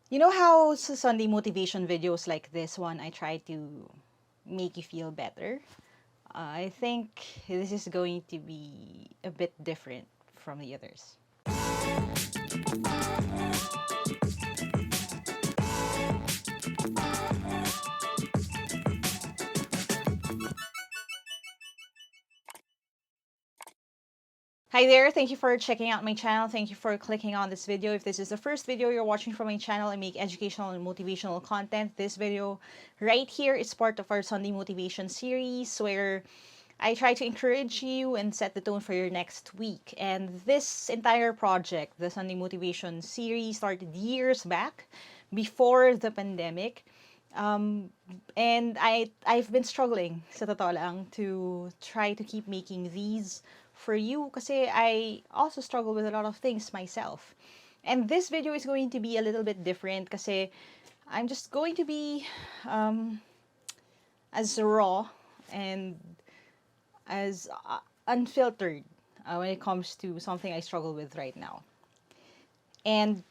You know how sa Sunday motivation videos like this one, I try to make you feel better? I think this is going to be a bit different from the others. Hi there, thank you for checking out my channel. Thank you for clicking on this video. If this is the first video you're watching from my channel, I make educational and motivational content. This video right here is part of our Sunday motivation series where I try to encourage you and set the tone for your next week. And this entire project, the Sunday motivation series, started years back before the pandemic. Um, and I've been struggling sa totoo lang to try to keep making these for you kasi I also struggle with a lot of things myself. And this video is going to be a little bit different kasi I'm just going to be um, as raw and as unfiltered when it comes to something I struggle with right now. And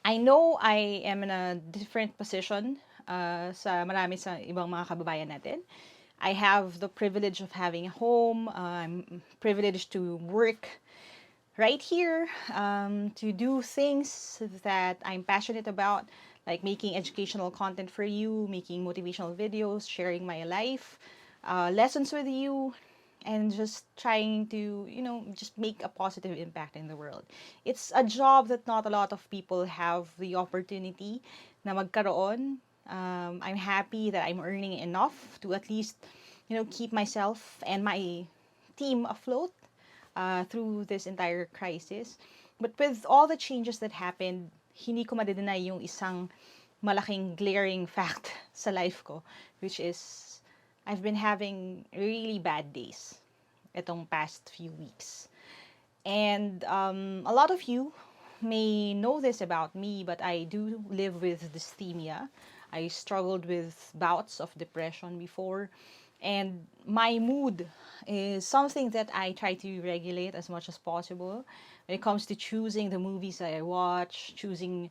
I know I am in a different position sa marami sa ibang mga kababayan natin. I have the privilege of having a home. I'm privileged to work right here, to do things that I'm passionate about, like making educational content for you, making motivational videos, sharing my life, lessons with you, and just trying to, just make a positive impact in the world. It's a job that not a lot of people have the opportunity na magkaroon. I'm happy that I'm earning enough to at least, keep myself and my team afloat through this entire crisis. But with all the changes that happened, hindi ko madedeny yung isang malaking glaring fact sa life ko, which is I've been having really bad days itong past few weeks. And a lot of you may know this about me, but I do live with dysthymia. I struggled with bouts of depression before. And my mood is something that I try to regulate as much as possible. When it comes to choosing the movies that I watch, choosing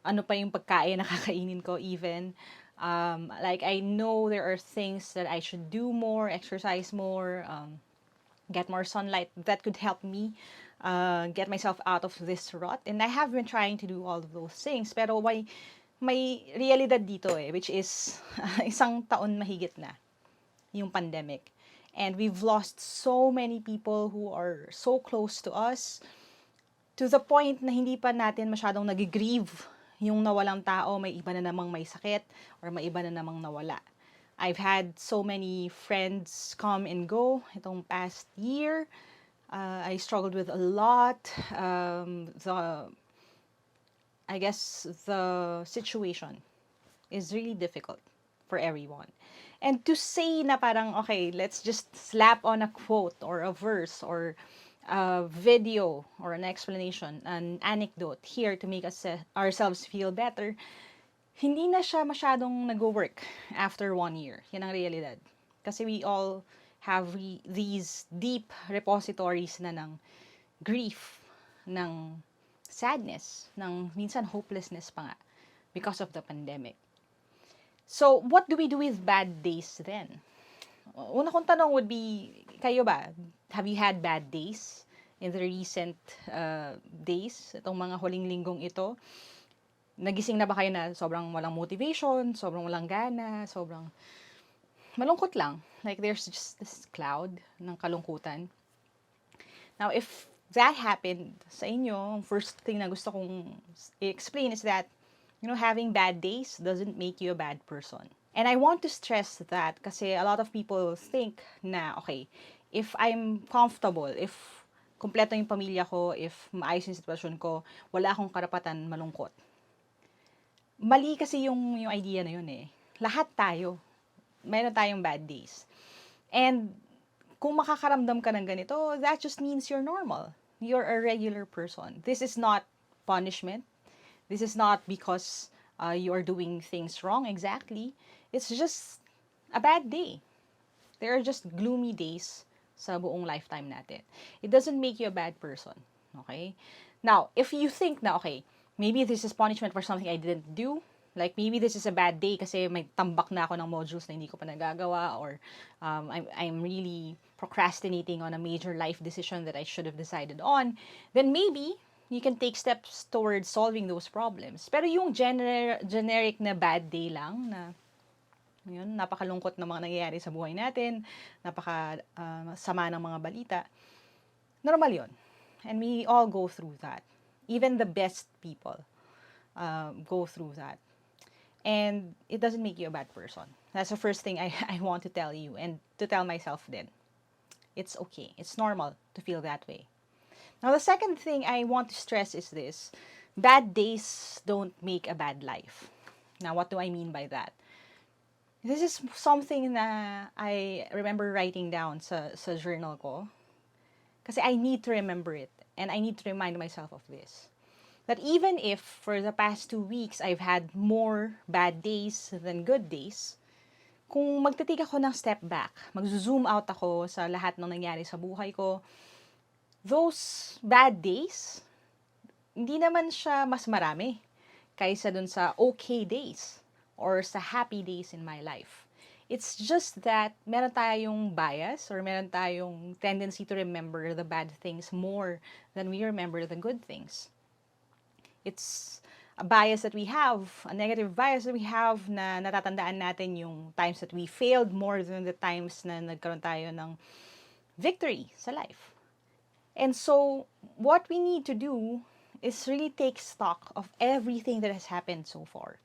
ano pa yung pagkain na kakainin ko even. Like, I know there are things that I should do more, exercise more, get more sunlight that could help me get myself out of this rut. And I have been trying to do all of those things. Pero may realidad dito which is isang taon mahigit na yung pandemic. And we've lost so many people who are so close to us to the point na hindi pa natin masyadong nag-grieve yung nawalang tao, may iba na namang may sakit or may iba na namang nawala. I've had so many friends come and go itong past year. I struggled with a lot. I guess the situation is really difficult for everyone. And to say na parang, okay, let's just slap on a quote or a verse or a video or an explanation, an anecdote here to make us ourselves feel better, hindi na siya masyadong nag-work after 1 year. Yan ang realidad. Kasi we all have these deep repositories na ng grief, ng sadness, ng minsan hopelessness pa nga because of the pandemic. So, what do we do with bad days then? Una kong tanong would be, kayo ba? Have you had bad days in the recent days? Itong mga huling linggong ito? Nagising na ba kayo na sobrang walang motivation, sobrang walang gana, sobrang malungkot lang? Like, there's just this cloud ng kalungkutan. Now, if that happened sa inyo, first thing na gusto kong i-explain is that having bad days doesn't make you a bad person. And I want to stress that kasi a lot of people think na, okay, if I'm comfortable, if kumpleto yung pamilya ko, if maayos yung sitwasyon ko, wala akong karapatan malungkot. Mali kasi yung idea na yun Lahat tayo, meron tayong bad days. And kung makakaramdam ka ng ganito, that just means you're normal. You're a regular person. This is not punishment. This is not because you are doing things wrong exactly. It's just a bad day. There are just gloomy days sa buong lifetime natin. It doesn't make you a bad person. Okay? Now, if you think na, okay, Maybe this is punishment for something I didn't do. Like, maybe this is a bad day kasi may tambak na ako ng modules na hindi ko pa nagagawa, or I'm really procrastinating on a major life decision that I should have decided on. Then maybe you can take steps towards solving those problems. Pero yung generic na bad day lang, na yun, napakalungkot na mga nangyayari sa buhay natin, sama ng mga balita, normal yun. And we all go through that. Even the best people go through that. And it doesn't make you a bad person. That's the first thing I want to tell you, and to tell myself then. It's okay. It's normal to feel that way. Now, the second thing I want to stress is this. Bad days don't make a bad life. Now, what do I mean by that? This is something na I remember writing down sa journal ko. Kasi I need to remember it. And I need to remind myself of this. That even if for the past 2 weeks, I've had more bad days than good days, kung magtitake ako ng step back, mag-zoom out ako sa lahat ng nangyari sa buhay ko, those bad days, hindi naman siya mas marami kaysa dun sa okay days or sa happy days in my life. It's just that meron tayong bias or meron tayong tendency to remember the bad things more than we remember the good things. It's a bias that we have, a negative bias that we have, na natatandaan natin yung times that we failed more than the times na nagkaroon tayo ng victory sa life. And so, what we need to do is really take stock of everything that has happened so far.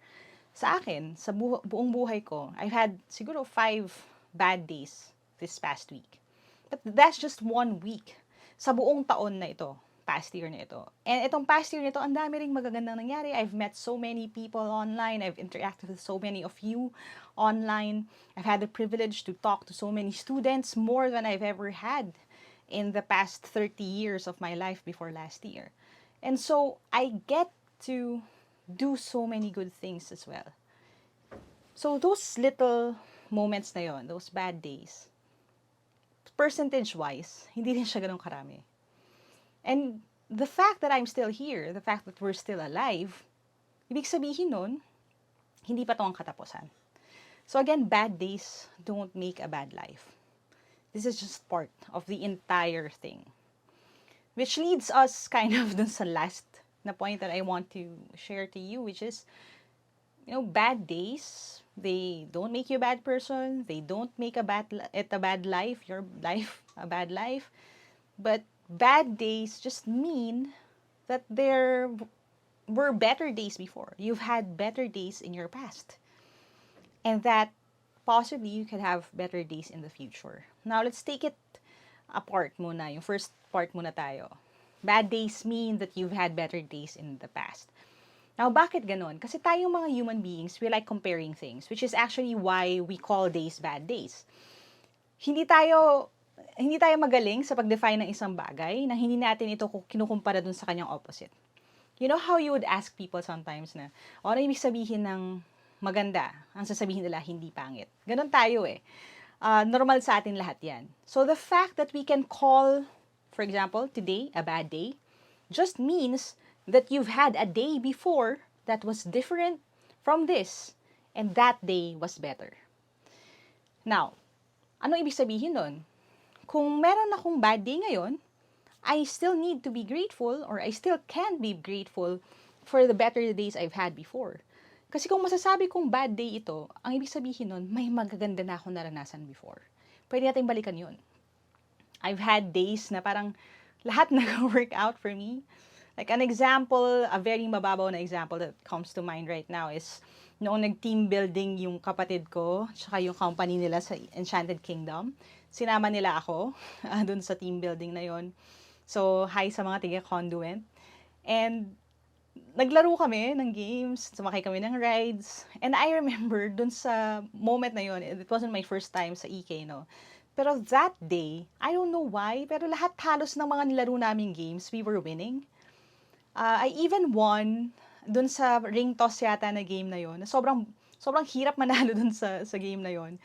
Sa akin, sa buong buhay ko, I've had siguro 5 bad days this past week. But that's just 1 week sa buong taon na ito. Past year na ito. And itong past year na ito, ang dami ring magagandang nangyari. I've met so many people online. I've interacted with so many of you online. I've had the privilege to talk to so many students, more than I've ever had in the past 30 years of my life before last year. And so, I get to do so many good things as well. So, those little moments na yon, those bad days, percentage-wise, hindi rin siya ganun karami. And the fact that I'm still here, the fact that we're still alive, ibig sabihin nun, hindi pa to ang katapusan. So again, bad days don't make a bad life. This is just part of the entire thing. Which leads us kind of dun sa last na point that I want to share to you, which is, bad days, they don't make you a bad person, they don't make a bad life, your life a bad life, but bad days just mean that there were better days before. You've had better days in your past. And that possibly you could have better days in the future. Now, let's take it apart muna. Yung first part muna tayo. Bad days mean that you've had better days in the past. Now, bakit ganon? Kasi tayong mga human beings, we like comparing things, which is actually why we call days bad days. Hindi tayo magaling sa pag-define ng isang bagay na hindi natin ito kinukumpara dun sa kanyang opposite. You know how you would ask people sometimes na, ano ibig sabihin ng maganda? Ang sasabihin nila, hindi pangit. Ganon tayo eh. Normal sa atin lahat yan. So the fact that we can call, for example, today a bad day, just means that you've had a day before that was different from this, and that day was better. Now, ano ibig sabihin nun? Kung meron akong bad day ngayon, I still need to be grateful, or I still can be grateful for the better days I've had before. Kasi kung masasabi kong bad day ito, ang ibig sabihin nun, may magaganda na akong naranasan before. Pwede natin balikan yun. I've had days na parang lahat nag-work out for me. Like an example, a very mababaw na example that comes to mind right now is noong nag-team building yung kapatid ko, tsaka yung company nila sa Enchanted Kingdom. Sinama nila ako dun sa team building na yon. So, hi sa mga tiga-conduent. And naglaro kami ng games, sumakay kami ng rides. And I remember dun sa moment na yon, it wasn't my first time sa EK, no? Pero that day, I don't know why, pero lahat halos ng mga nilaro naming games, we were winning. I even won dun sa ring toss yata na game na yon. Sobrang hirap manalo dun sa game na yon.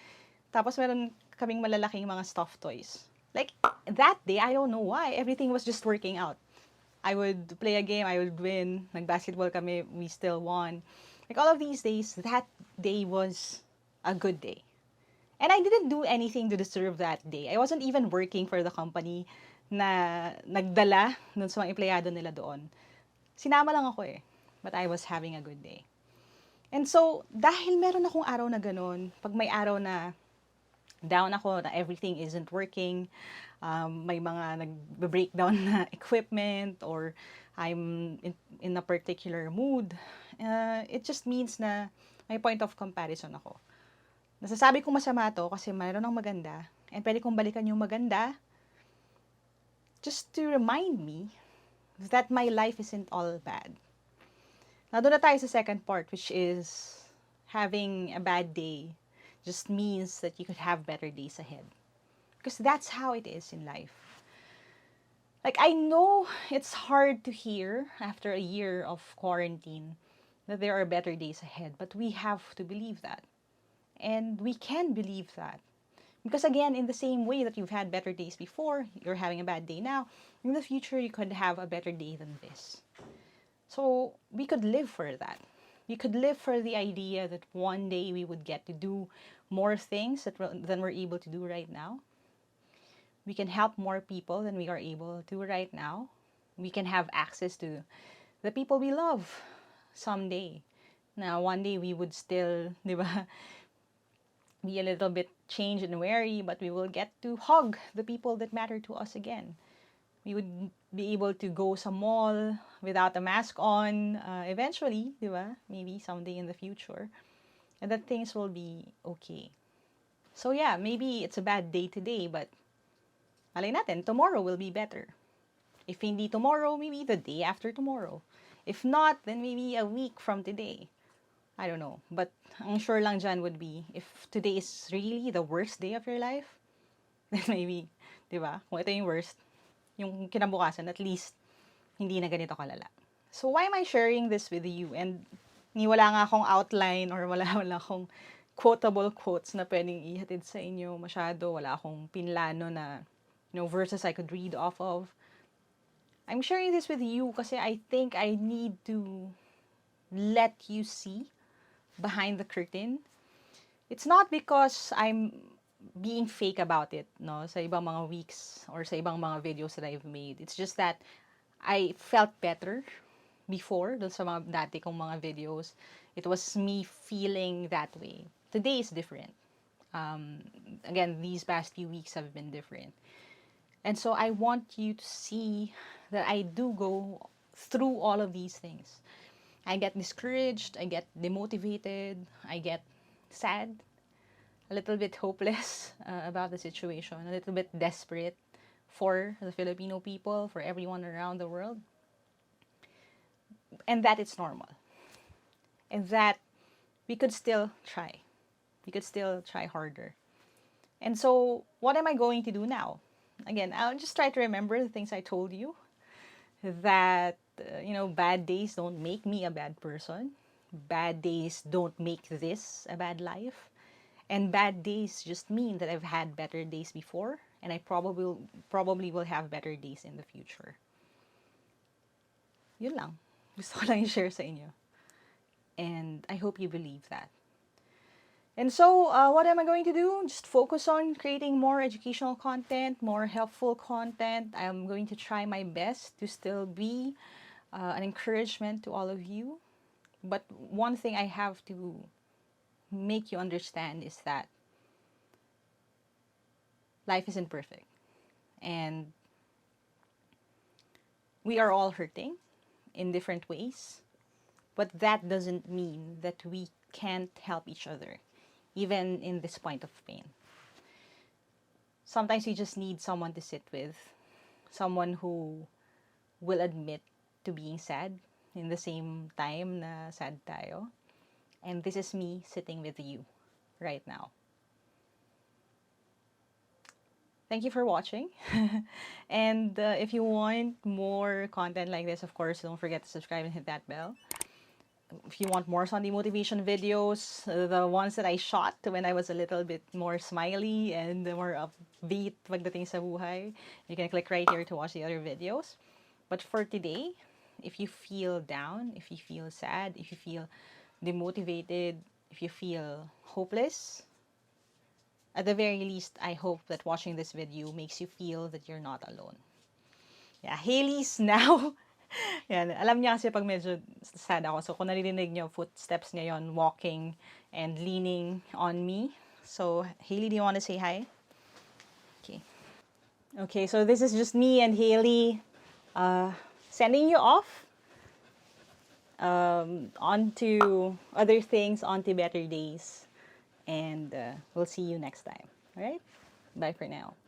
Tapos meron kaming malalaking mga stuffed toys. Like, that day, I don't know why, everything was just working out. I would play a game, I would win. Nag-basketball kami, we still won. Like all of these days, that day was a good day. And I didn't do anything to deserve that day. I wasn't even working for the company na nagdala dun sa mga empleyado nila doon. Sinama lang ako eh. But I was having a good day. And so, dahil meron akong araw na ganun, pag may araw na down ako, na everything isn't working, may mga nag-breakdown na equipment, or I'm in a particular mood, it just means na may point of comparison ako. Nasasabi kong masama to kasi mayroon ng maganda, and pwede kong balikan yung maganda just to remind me that my life isn't all bad. Now, doon na tayo sa second part, which is having a bad day just means that you could have better days ahead. Because that's how it is in life. Like, I know it's hard to hear after a year of quarantine that there are better days ahead, but we have to believe that. And we can believe that. Because again, in the same way that you've had better days before, you're having a bad day now, in the future you could have a better day than this. So we could live for that. We could live for the idea that one day we would get to do more things than we're able to do right now. We can help more people than we are able to right now. We can have access to the people we love someday. Now, one day we would still, di ba, be a little bit changed and wary, but we will get to hug the people that matter to us again. We would be able to go sa mall without a mask on eventually, di ba? Maybe someday in the future. And that things will be okay. So yeah, maybe it's a bad day today, but malay natin, tomorrow will be better. If hindi tomorrow, maybe the day after tomorrow. If not, then maybe a week from today. I don't know. But ang sure lang dyan would be, if today is really the worst day of your life, then maybe, di ba? Kung ito yung worst, yung kinabukasan, at least, hindi na ganito kalala. So, why am I sharing this with you? And, wala nga akong outline or wala akong quotable quotes na pwedeng ihatid sa inyo masyado. Wala akong pinlano na, verses I could read off of. I'm sharing this with you kasi I think I need to let you see behind the curtain. It's not because I'm being fake about it, no, sa ibang mga weeks or sa ibang mga videos that I've made. It's just that I felt better before dun sa mga dati kong mga videos. It was me feeling that way. Today is different. Again, these past few weeks have been different. And so I want you to see that I do go through all of these things. I get discouraged, I get demotivated, I get sad, a little bit hopeless about the situation, a little bit desperate for the Filipino people, for everyone around the world. And that it's normal. And that we could still try. We could still try harder. And so, what am I going to do now? Again, I'll just try to remember the things I told you. That, bad days don't make me a bad person. Bad days don't make this a bad life. And bad days just mean that I've had better days before, and I probably will have better days in the future. Yun lang. Gusto ko lang i-share sa inyo. And I hope you believe that. And so, what am I going to do? Just focus on creating more educational content, more helpful content. I'm going to try my best to still be an encouragement to all of you. But one thing I have to make you understand is that life isn't perfect. And we are all hurting in different ways. But that doesn't mean that we can't help each other, even in this point of pain. Sometimes you just need someone to sit with, someone who will admit to being sad in the same time na sad tayo. And this is me sitting with you right now. Thank you for watching. And if you want more content like this, of course, don't forget to subscribe and hit that bell. If you want more Sunday motivation videos, the ones that I shot when I was a little bit more smiley and more upbeat pagdating sa buhay, you can click right here to watch the other videos. But for today, if you feel down, if you feel sad, if you feel demotivated, if you feel hopeless, at the very least, I hope that watching this video makes you feel that you're not alone. Yeah, Haley's now. Yan, alam niya kasi pag medyo sad ako. So, kung naririnig niyo footsteps ngayon, walking and leaning on me. So, Haley, do you want to say hi? Okay. Okay, so this is just me and Haley sending you off on to other things, on to better days. And we'll see you next time. All right? Bye for now.